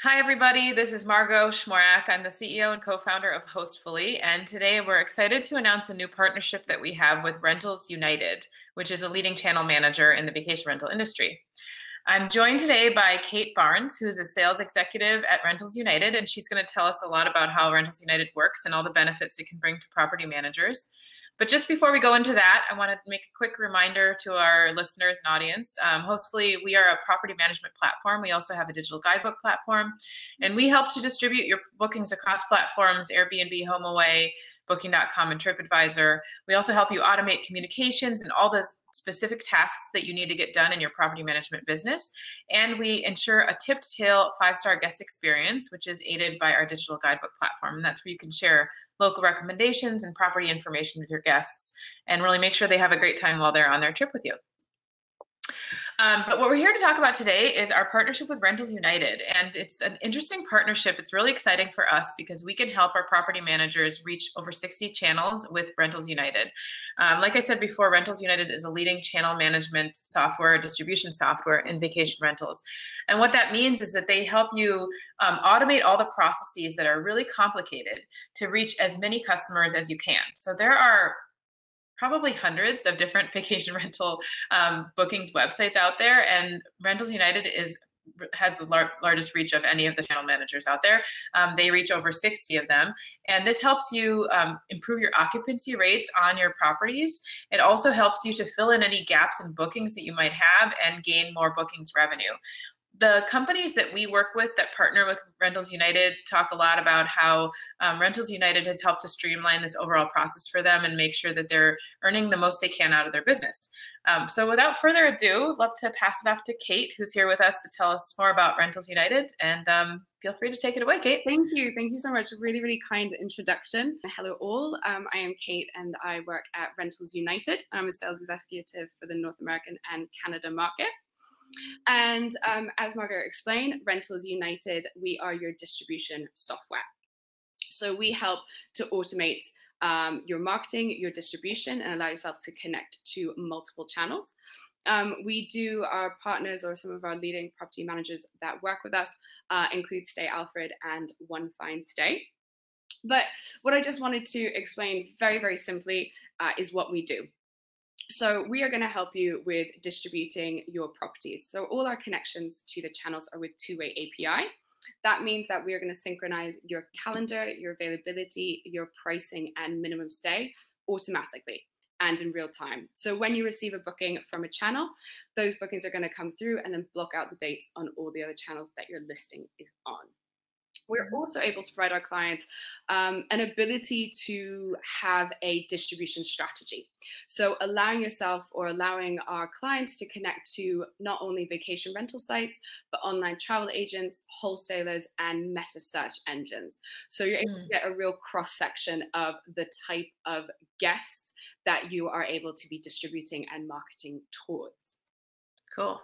Hi, everybody. This is Margot Schmorak. I'm the CEO and co-founder of Hostfully, and today we're excited to announce a new partnership that we have with Rentals United, which is a leading channel manager in the vacation rental industry. I'm joined today by Kate Barnes, who's a sales executive at Rentals United, and she's going to tell us a lot about how Rentals United works and all the benefits it can bring to property managers. But just before we go into that, I want to make a quick reminder to our listeners and audience. Hostfully, we are a property management platform. We also have a digital guidebook platform, and we help to distribute your bookings across platforms, Airbnb, HomeAway, Booking.com, and TripAdvisor. We also help you automate communications and all the specific tasks that you need to get done in your property management business. And we ensure a tip-to-tail 5-star guest experience, which is aided by our digital guidebook platform. And that's where you can share local recommendations and property information with your guests and really make sure they have a great time while they're on their trip with you. But what we're here to talk about today is our partnership with Rentals United. And it's an interesting partnership. It's really exciting for us because we can help our property managers reach over 60 channels with Rentals United. Like I said before, Rentals United is a leading channel management software, distribution software in vacation rentals. And what that means is that they help you automate all the processes that are really complicated to reach as many customers as you can. So there are probably hundreds of different vacation rental bookings websites out there, and Rentals United has the largest reach of any of the channel managers out there. They reach over 60 of them, and this helps you improve your occupancy rates on your properties. It also helps you to fill in any gaps in bookings that you might have and gain more bookings revenue. The companies that we work with that partner with Rentals United talk a lot about how Rentals United has helped to streamline this overall process for them and make sure that they're earning the most they can out of their business. So without further ado, I'd love to pass it off to Kate, who's here with us to tell us more about Rentals United. And feel free to take it away, Kate. Thank you. Thank you so much. A really, really kind introduction. Hello, all. I am Kate, and I work at Rentals United. I'm a sales executive for the North American and Canada market. And as Margaret explained, Rentals United, we are your distribution software. So we help to automate your marketing, your distribution, and allow yourself to connect to multiple channels. Our partners, or some of our leading property managers that work with us, include Stay Alfred and One Fine Stay. But what I just wanted to explain very, very simply is what we do. So we are going to help you with distributing your properties. So all our connections to the channels are with two-way API. That means that we are going to synchronize your calendar, your availability, your pricing, and minimum stay automatically and in real time. So when you receive a booking from a channel, those bookings are going to come through and then block out the dates on all the other channels that your listing is on. We're also able to provide our clients an ability to have a distribution strategy. So allowing yourself or allowing our clients to connect to not only vacation rental sites, but online travel agents, wholesalers, and meta search engines. So you're able to get a real cross-section of the type of guests that you are able to be distributing and marketing towards. Cool.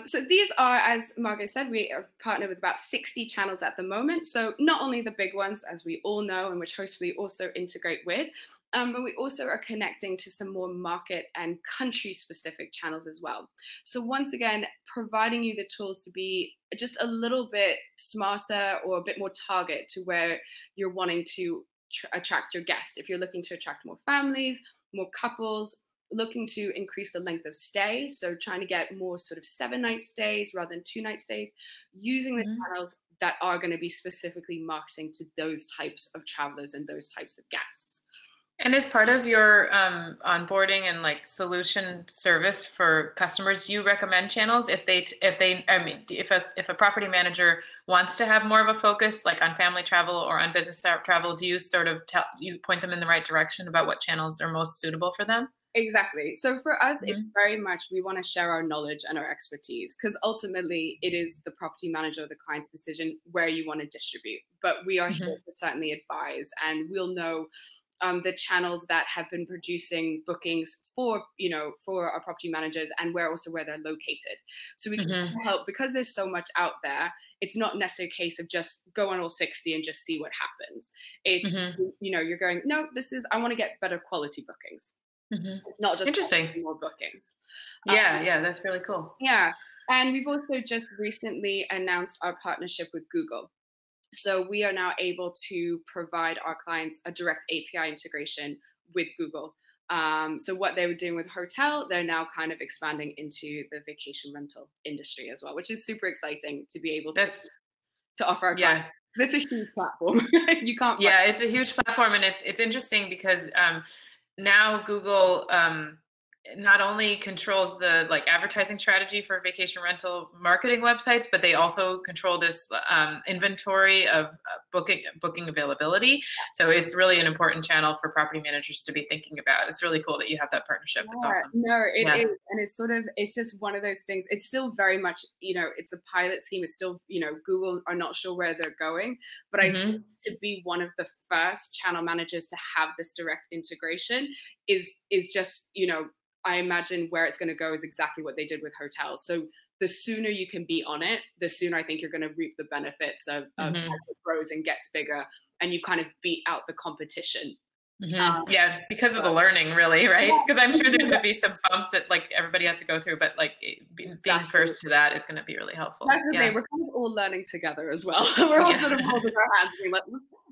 So these are, as Margot said, we are partnered with about 60 channels at the moment. So not only the big ones, as we all know, and which Hostfully also integrate with, but we also are connecting to some more market and country-specific channels as well. So once again, providing you the tools to be just a little bit smarter or a bit more target to where you're wanting to attract your guests. If you're looking to attract more families, more couples, looking to increase the length of stay, so trying to get more sort of 7-night stays rather than 2-night stays, using the channels that are going to be specifically marketing to those types of travelers and those types of guests. And as part of your onboarding and like solution service for customers, you recommend channels if a property manager wants to have more of a focus, like on family travel or on business travel, do you sort of you point them in the right direction about what channels are most suitable for them? Exactly. So for us, it's very much, we want to share our knowledge and our expertise, because ultimately it is the property manager or the client's decision where you want to distribute. But we are here to certainly advise, and we'll know the channels that have been producing bookings for our property managers, and where they're located. So we can help, because there's so much out there. It's not necessarily a case of just go on all 60 and just see what happens. It's, you're going, no, I want to get better quality bookings. It's not just interesting more bookings. Yeah, that's really cool. Yeah. And we've also just recently announced our partnership with Google. So we are now able to provide our clients a direct API integration with Google. So what they were doing with hotel, they're now kind of expanding into the vacation rental industry as well, which is super exciting to be able to offer our clients. Yeah. Because it's a huge platform. You can't. Yeah, it's a huge platform, and it's interesting because now Google not only controls the like advertising strategy for vacation rental marketing websites, but they also control this inventory of booking availability. So it's really an important channel for property managers to be thinking about. It's really cool that you have that partnership. It's awesome. No, it Yeah. is. And it's sort of, it's just one of those things. It's still very much, it's a pilot scheme. It's still, Google are not sure where they're going. But I think to be one of the first channel managers to have this direct integration is just, I imagine where it's going to go is exactly what they did with hotels. So the sooner you can be on it, the sooner I think you're going to reap the benefits of as it grows and gets bigger, and you kind of beat out the competition. Yeah, because of the learning, really, right? Because I'm sure there's going to be some bumps that like everybody has to go through, but like being first to that is going to be really helpful. That's the thing. We're kind of all learning together as well. We're all sort of holding our hands, being like,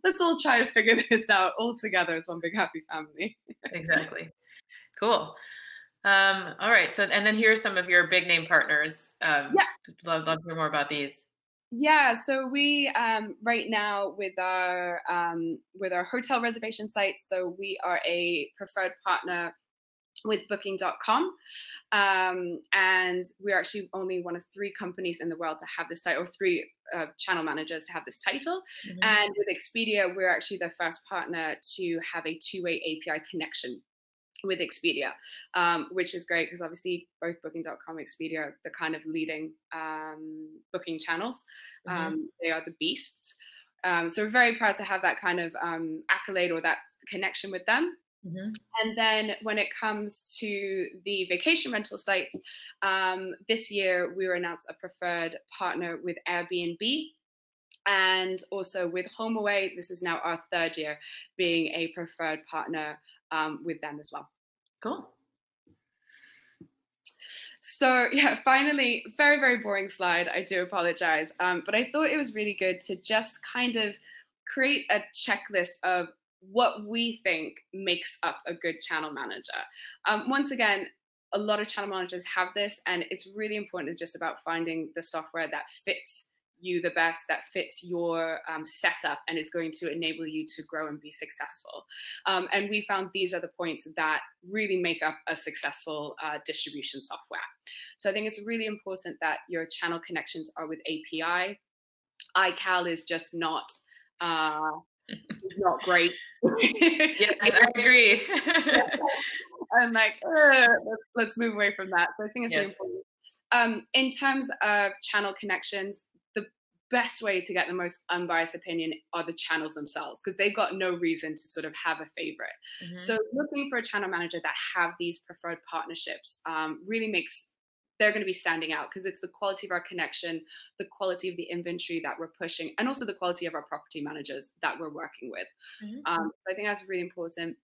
let's all try to figure this out all together as one big happy family. Exactly. Cool. All right. So, and then here's some of your big name partners. Love to hear more about these. Yeah, so we right now with our hotel reservation sites, so we are a preferred partner with Booking.com, and we're actually only one of 3 companies in the world to have this title, or 3 channel managers to have this title. And with Expedia, we're actually the first partner to have a 2-way API connection with Expedia, which is great because obviously both Booking.com and Expedia are the kind of leading booking channels. They are the beasts. So we're very proud to have that kind of accolade or that connection with them. And then when it comes to the vacation rental sites, this year we were announced a preferred partner with Airbnb. And also with HomeAway, this is now our 3rd year being a preferred partner with them as well. Cool. So yeah, finally, very, very boring slide. I do apologize. But I thought it was really good to just kind of create a checklist of what we think makes up a good channel manager. Once again, a lot of channel managers have this, and it's really important. It's just about finding the software that fits you the best, that fits your setup, and is going to enable you to grow and be successful. And we found these are the points that really make up a successful distribution software. So I think it's really important that your channel connections are with API. iCal is just not great. Yes, I agree. I'm like, let's move away from that. So I think it's really important. In terms of channel connections, the best way to get the most unbiased opinion are the channels themselves, because they've got no reason to sort of have a favorite. So looking for a channel manager that have these preferred partnerships really makes they're going to be standing out, because it's the quality of our connection, the quality of the inventory that we're pushing, and also the quality of our property managers that we're working with. So I think that's really important.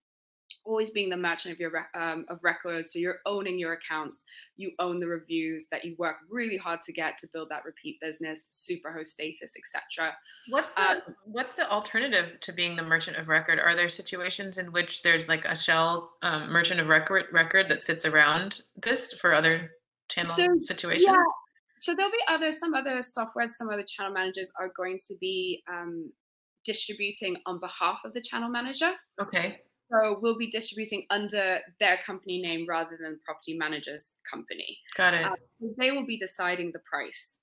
Always being the merchant of your of records, so you're owning your accounts, you own the reviews that you work really hard to get to build that repeat business, superhost status, etc. What's the alternative to being the merchant of record? Are there situations in which there's like a shell merchant of record that sits around this for other channel situations? Yeah. So there'll be some other softwares, some other channel managers are going to be distributing on behalf of the channel manager. Okay. So we'll be distributing under their company name rather than property manager's company. Got it. They will be deciding the price.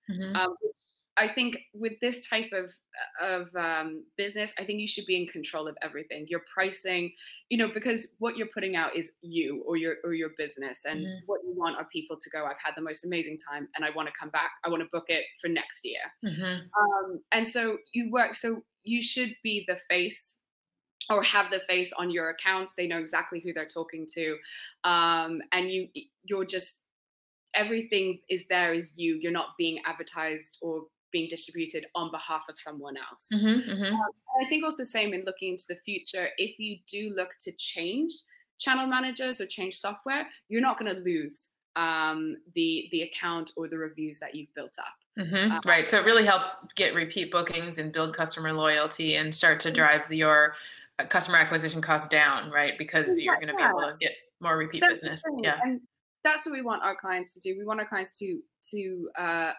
I think with this type of business, I think you should be in control of everything. Your pricing, because what you're putting out is you or your business, and what you want are people to go, I've had the most amazing time and I want to come back. I want to book it for next year. And so you should be the face, or have the face on your accounts. They know exactly who they're talking to. And you're just, everything is there is you. You're not being advertised or being distributed on behalf of someone else. I think also same in looking into the future, if you do look to change channel managers or change software, you're not going to lose the account or the reviews that you've built up. Right. So it really helps get repeat bookings and build customer loyalty and start to drive your customer acquisition costs down, right? Because you're going to be Yeah, able to get more repeat that's the business. thing. Yeah. And that's what we want our clients to do. We want our clients to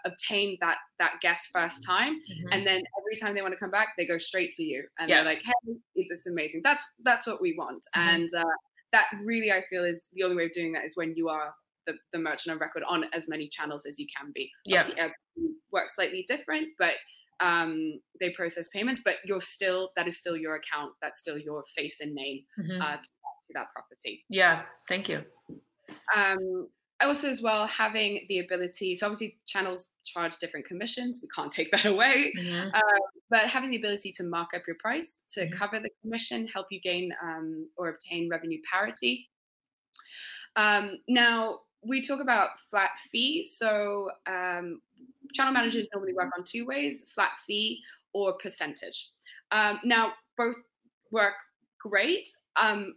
obtain that guest first time, and then every time they want to come back, they go straight to you, and they're like, "Hey, it's amazing." That's what we want, and that really, I feel, is the only way of doing that is when you are the merchant of record on as many channels as you can be. Yeah. Obviously, Airbnb works slightly different, but they process payments, but that is still your account. That's still your face and name to that property. Yeah. Thank you. Also, as well, having the ability, so obviously channels charge different commissions. We can't take that away. But having the ability to mark up your price to cover the commission, help you gain or obtain revenue parity. Now, we talk about flat fees. So channel managers normally work on two ways: flat fee or percentage. Now, both work great.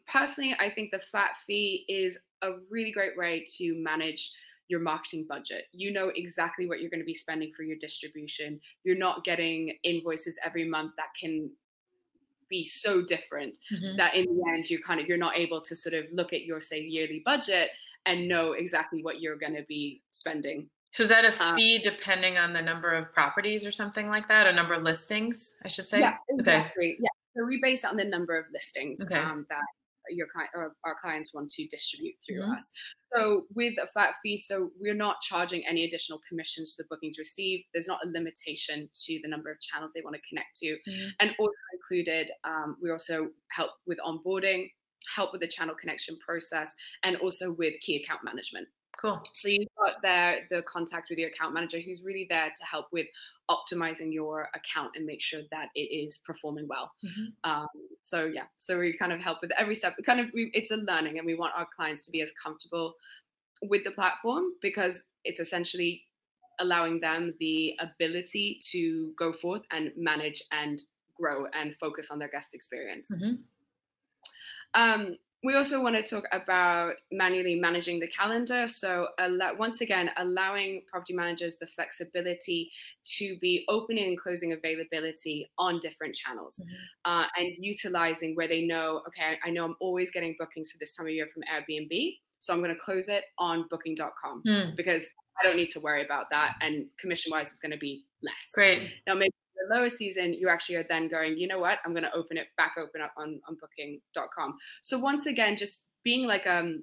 Personally, I think the flat fee is a really great way to manage your marketing budget. You know exactly what you're going to be spending for your distribution. You're not getting invoices every month that can be so different that in the end you're not able to sort of look at your, say, yearly budget and know exactly what you're going to be spending. So is that a fee depending on the number of properties or something like that, a number of listings, I should say? Yeah, exactly. Okay. Yeah. So we base it on the number of listings that your client or our clients want to distribute through us. So with a flat fee, so we're not charging any additional commissions to the bookings received. There's not a limitation to the number of channels they want to connect to. And also included, we also help with onboarding, help with the channel connection process, and also with key account management. Cool. So you've got there the contact with your account manager who's really there to help with optimizing your account and make sure that it is performing well. So we kind of help with every step. It's a learning, and we want our clients to be as comfortable with the platform because it's essentially allowing them the ability to go forth and manage and grow and focus on their guest experience. We also want to talk about manually managing the calendar. So once again, allowing property managers the flexibility to be opening and closing availability on different channels and utilizing where they know, okay, I know I'm always getting bookings for this time of year from Airbnb. So I'm going to close it on booking.com because I don't need to worry about that. And commission wise, it's going to be less. Great. Now, maybe the lower season, you actually are then going, you know what, I'm going to open up on booking.com. So once again, just being like a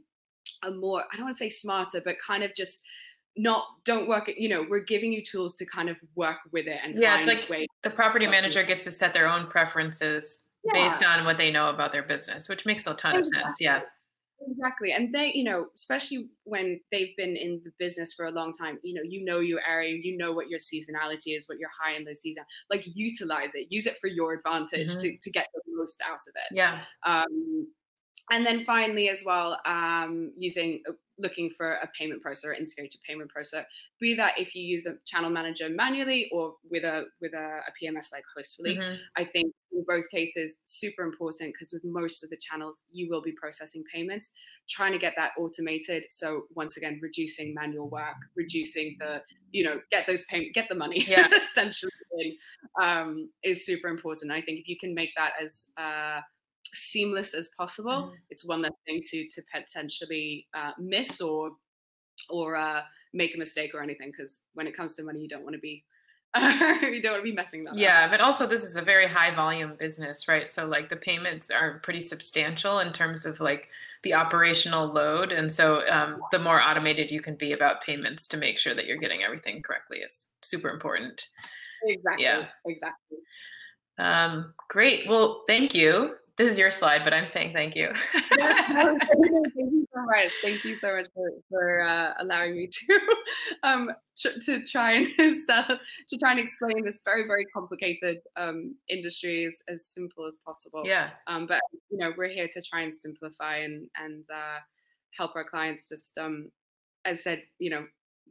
more, I don't want to say smarter, but kind of just don't work, we're giving you tools to kind of work with it and find it's like ways. The property manager gets to set their own preferences based on what they know about their business, which makes a ton of sense. Yeah. Exactly. And they, especially when they've been in the business for a long time, you know your area, you know what your seasonality is, what your high and low season, like utilize it, use it for your advantage to get the most out of it. Yeah. And then finally as well, looking for a payment processor or integrated payment processor, be that if you use a channel manager manually or with a PMS like Hostfully. I think in both cases, super important because with most of the channels, you will be processing payments, trying to get that automated. So once again, reducing manual work, reducing the, get those payments, get the money essentially is super important. I think if you can make that as seamless as possible, it's one less thing to potentially miss or make a mistake or anything, because when it comes to money, you don't want to be messing that up. But also this is a very high volume business, right? So like the payments are pretty substantial in terms of like the operational load, and so the more automated you can be about payments to make sure that you're getting everything correctly is super important. Exactly. Great. Well, thank you. This is your slide, but I'm saying thank you. Thank you so much. Thank you so much for allowing me to try and explain this very, very complicated industry as simple as possible. But we're here to try and simplify and help our clients. Just as I said,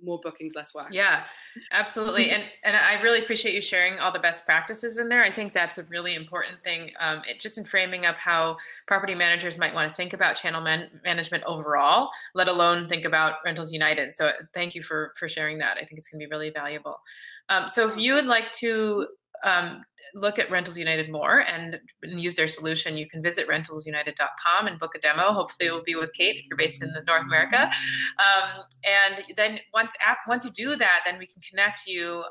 more bookings, less work. Yeah, absolutely. And I really appreciate you sharing all the best practices in there. I think that's a really important thing, just in framing up how property managers might want to think about channel management overall, let alone think about Rentals United. So thank you for sharing that. I think it's going to be really valuable. So if you would like to look at Rentals United more and use their solution, you can visit rentalsunited.com and book a demo. Hopefully it will be with Kate if you're based in North America. And then once you do that, then we can connect you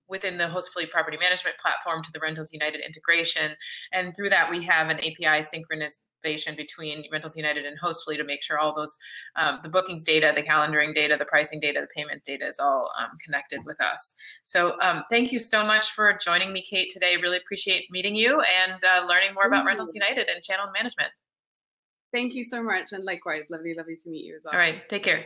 within the Hostfully property management platform to the Rentals United integration. And through that, we have an API synchronization between Rentals United and Hostfully to make sure all those, the bookings data, the calendaring data, the pricing data, the payment data is all connected with us. So thank you so much for joining me, Kate, today. Really appreciate meeting you and learning more about Rentals United and channel management. Thank you so much. And likewise, lovely to meet you as well. All right, take care.